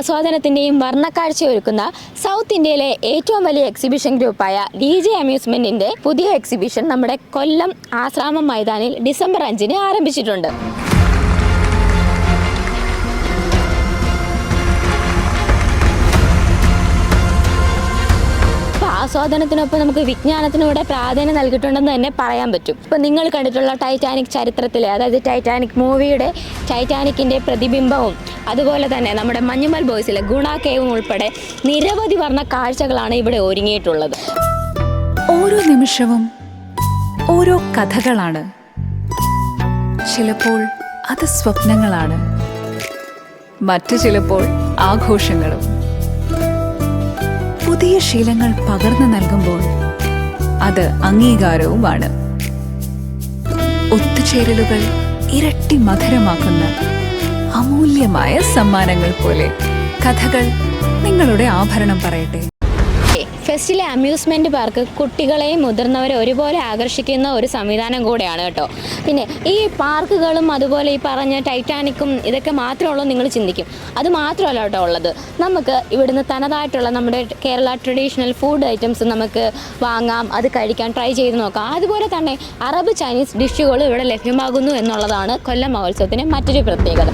ആസ്വാദനത്തിൻ്റെയും വർണ്ണക്കാഴ്ചയൊരുക്കുന്ന south ഇന്ത്യയിലെ ഏറ്റവും വലിയ എക്സിബിഷൻ ഗ്രൂപ്പായ DJ അമ്യൂസ്മെൻറ്റിൻ്റെ പുതിയ എക്സിബിഷൻ നമ്മുടെ കൊല്ലം ആശ്രാമം മൈതാനിൽ ഡിസംബർ 5-ന് ആരംഭിച്ചിട്ടുണ്ട്. ആസ്വാദനത്തിനൊപ്പം നമുക്ക് വിജ്ഞാനത്തിനൂടെ പ്രാധാന്യം നൽകിയിട്ടുണ്ടെന്ന് തന്നെ പറയാൻ പറ്റും. ഇപ്പോൾ നിങ്ങൾ കണ്ടിട്ടുള്ള ടൈറ്റാനിക് ചരിത്രത്തിലെ, അതായത് ടൈറ്റാനിക് മൂവിയുടെ ടൈറ്റാനിക്കിൻ്റെ പ്രതിബിംബവും അതുപോലെ തന്നെ നമ്മുടെ മഞ്ഞുമൽ ബോയ്സിലെ ഗുണ കേവും ഉൾപ്പെടെ നിരവധി വർണ്ണ കാഴ്ചകളാണ് ഇവിടെ ഒരുങ്ങിയിട്ടുള്ളത്. ഓരോ നിമിഷവും ഓരോ കഥകളാണ്. ചിലപ്പോൾ അത് സ്വപ്നങ്ങളാണ്, മറ്റു ചിലപ്പോൾ ആഘോഷങ്ങളും. പുതിയ ശീലങ്ങൾ പകർന്നു നൽകുമ്പോൾ അത് അംഗീകാരവുമാണ്. ഒത്തുചേരലുകൾ ഇരട്ടി മധുരമാക്കുന്ന അമൂല്യമായ സമ്മാനങ്ങൾ പോലെ കഥകൾ നിങ്ങളുടെ ആഭരണം പറയട്ടെ. ഫെസ്റ്റിലെ അമ്യൂസ്മെൻറ്റ് പാർക്ക് കുട്ടികളെയും മുതിർന്നവരെ ഒരുപോലെ ആകർഷിക്കുന്ന ഒരു സംവിധാനം കൂടെയാണ് കേട്ടോ. പിന്നെ ഈ പാർക്കുകളും അതുപോലെ ഈ പറഞ്ഞ ടൈറ്റാനിക്കും ഇതൊക്കെ മാത്രമേ ഉള്ളൂ നിങ്ങൾ ചിന്തിക്കും. അത് മാത്രമല്ല കേട്ടോ ഉള്ളത്. നമുക്ക് ഇവിടുന്ന് തനതായിട്ടുള്ള നമ്മുടെ കേരള ട്രഡീഷണൽ ഫുഡ് ഐറ്റംസ് നമുക്ക് വാങ്ങാം, അത് കഴിക്കാൻ ട്രൈ ചെയ്ത് നോക്കാം. അതുപോലെ തന്നെ അറബ് ചൈനീസ് ഡിഷുകളും ഇവിടെ ലഭ്യമാകുന്നു എന്നുള്ളതാണ് കൊല്ലം മഹോത്സവത്തിൻ്റെ മറ്റൊരു പ്രത്യേകത.